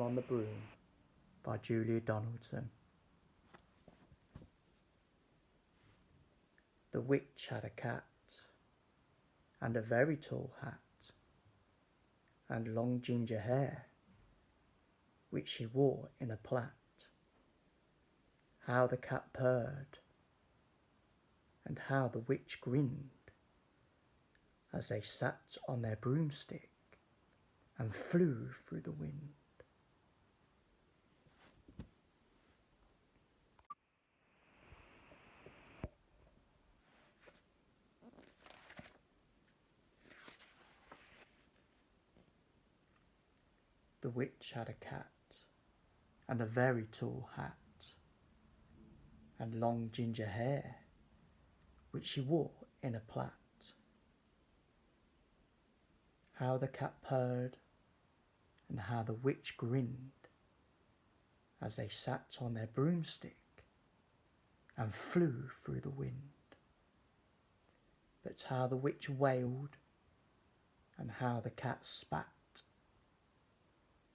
on the Broom by Donaldson. The witch had a cat, and a very tall hat, and long ginger hair, which she wore in a plait. How the cat purred, and how the witch grinned, as they sat on their broomstick and flew through the wind. The witch had a cat, and a very tall hat, and long ginger hair, which she wore in a plait. How the cat purred, and how the witch grinned, as they sat on their broomstick and flew through the wind. But how the witch wailed, and how the cat spat,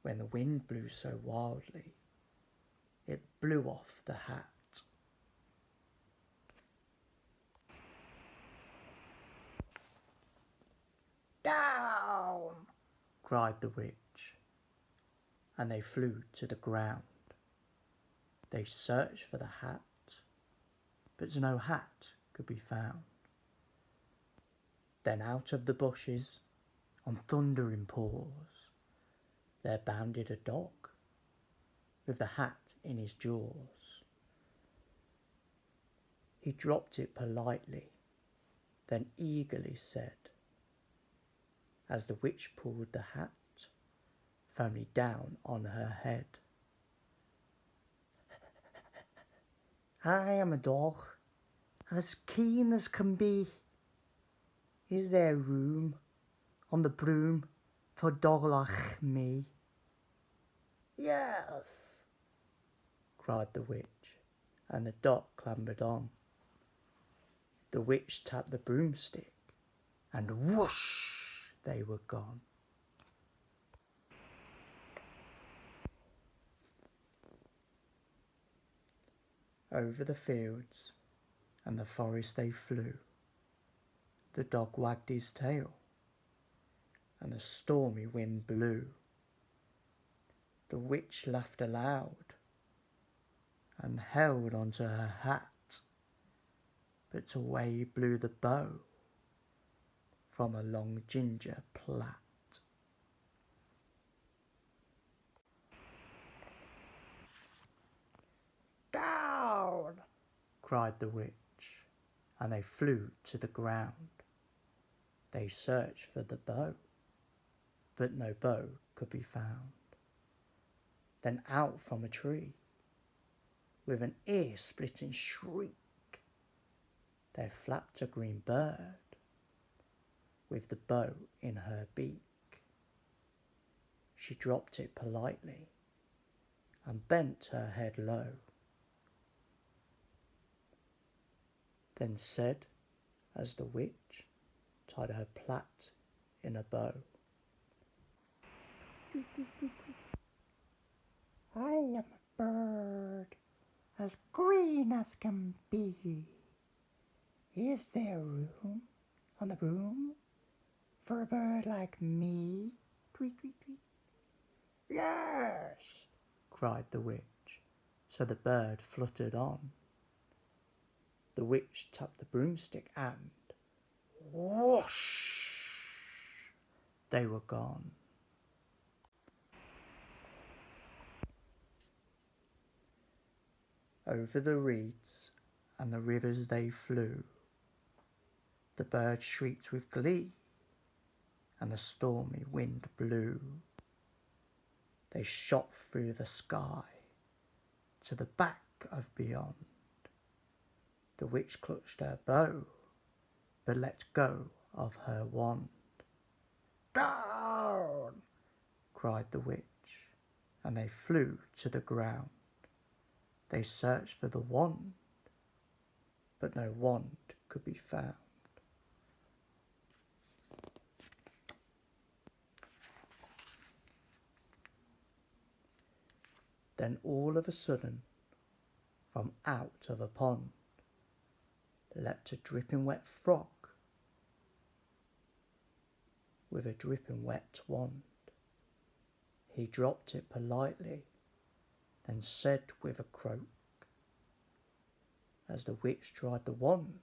when the wind blew so wildly, it blew off the hat. Down! Cried the witch, and they flew to the ground. They searched for the hat, but no hat could be found. Then out of the bushes, on thundering paws, there bounded a dog, with the hat in his jaws. He dropped it politely, then eagerly said, as the witch pulled the hat firmly down on her head, "I am a dog, as keen as can be. Is there room on the broom for a dog like me?" "Yes," cried the witch, and the dog clambered on. The witch tapped the broomstick, and whoosh, they were gone. Over the fields and the forest they flew. The dog wagged his tail, and the stormy wind blew. The witch laughed aloud, and held onto her hat, but away blew the bow from a long ginger plait. "Down!" cried the witch, and they flew to the ground. They searched for the bow, but no bow could be found. Then out from a tree, with an ear-splitting shriek, there flapped a green bird, with the bow in her beak. She dropped it politely, and bent her head low, then said, as the witch tied her plait in a bow, "I am a bird as green as can be. Is there room on the broom for a bird like me?" Tweet, tweet, tweet. "Yes," cried the witch, so the bird fluttered on. The witch tapped the broomstick, and whoosh, they were gone. Over the reeds and the rivers they flew. The birds shrieked with glee, and the stormy wind blew. They shot through the sky to the back of beyond. The witch clutched her bow, but let go of her wand. "Down!" cried the witch, and they flew to the ground. They searched for the wand, but no wand could be found. Then all of a sudden, from out of a pond, leapt a dripping wet frog with a dripping wet wand. He dropped it politely, then said with a croak, as the witch tried the wand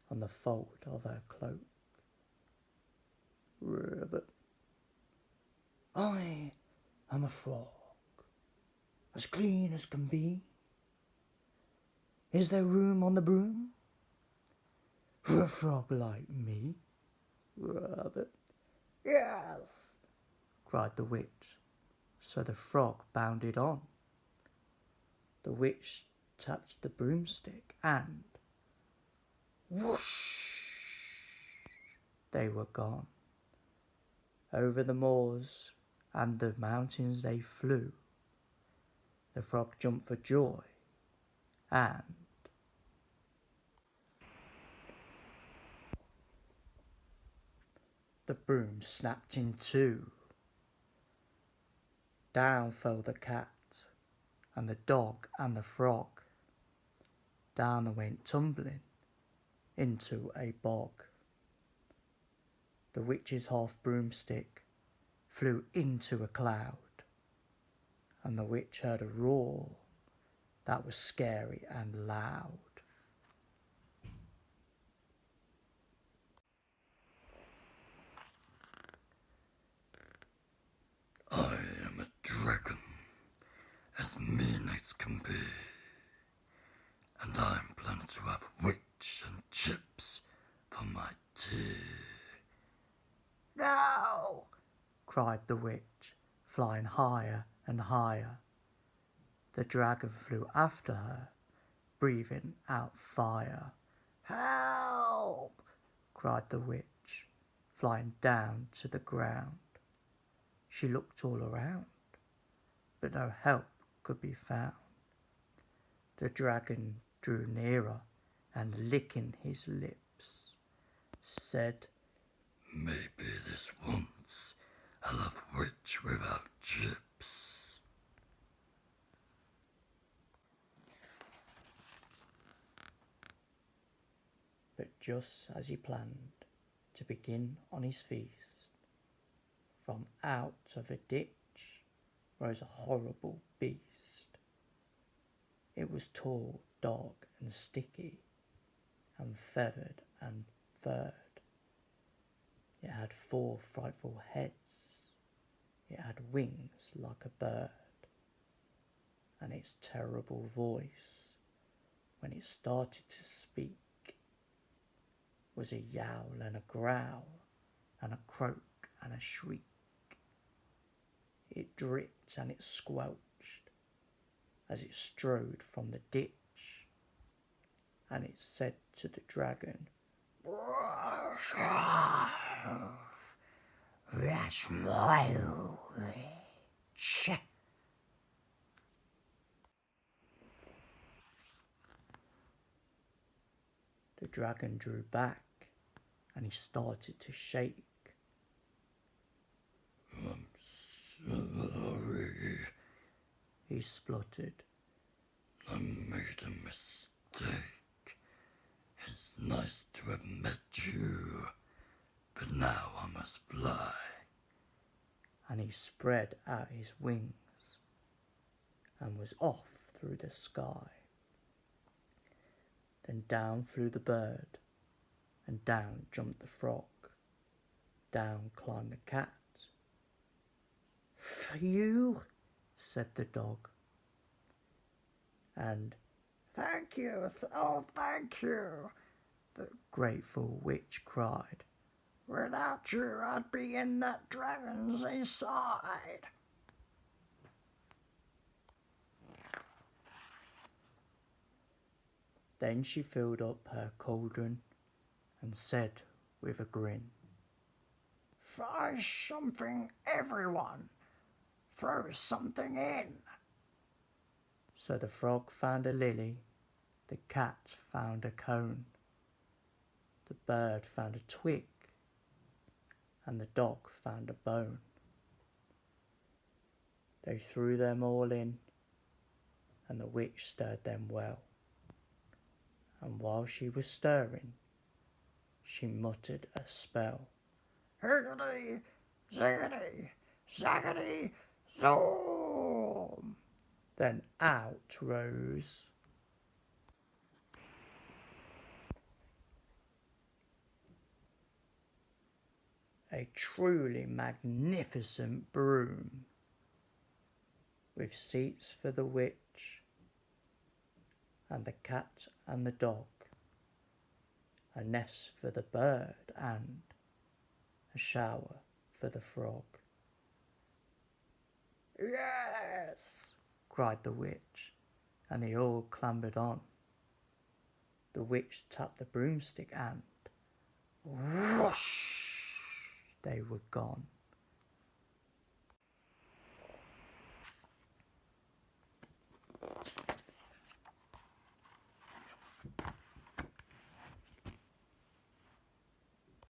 on the fold of her cloak, "Ribbit, I am a frog, as clean as can be. Is there room on the broom for a frog like me?" "Ribbit, yes," cried the witch. So the frog bounded on. The witch tapped the broomstick and whoosh, they were gone. Over the moors and the mountains they flew. The frog jumped for joy, and the broom snapped in two. Down fell the cat, and the dog and the frog. Down they went tumbling into a bog. The witch's half broomstick flew into a cloud, and the witch heard a roar that was scary and loud. "I am a dragon, as mean as can be, and I'm planning to have witch and chips for my tea." "No!" cried the witch, flying higher and higher. The dragon flew after her, breathing out fire. "Help!" cried the witch, flying down to the ground. She looked all around, but no help could be found. The dragon drew nearer and, licking his lips, said, "Maybe this once I'll have witch without chips." But just as he planned to begin on his feast, from out of a ditch rose a horrible beast. It was tall, dark and sticky, and feathered and furred. It had 4 frightful heads. It had wings like a bird, and its terrible voice, when it started to speak, was a yowl and a growl and a croak and a shriek. It dripped and it squelched as it strode from the ditch, and it said to the dragon, "Brush off, that's my witch." The dragon drew back and he started to shake. "I'm sorry, He spluttered. I made a mistake. It's nice to have met you, but now I must fly." And he spread out his wings and was off through the sky. Then down flew the bird, and down jumped the frog. Down climbed the cat. "For you," said the dog. And "Thank you, oh thank you," the grateful witch cried. "Without you I'd be in that dragon's inside." Then she filled up her cauldron and said with a grin, "Fry something, everyone, throw something in." So the frog found a lily, the cat found a cone, the bird found a twig, and the dog found a bone. They threw them all in, and the witch stirred them well. And while she was stirring, she muttered a spell. Higgity, ziggity, zaggity, zoom! Then out rose a truly magnificent broom, with seats for the witch and the cat and the dog, a nest for the bird and a shower for the frog. Yes, cried the witch, and they all clambered on. The witch tapped the broomstick and whoosh, they were gone.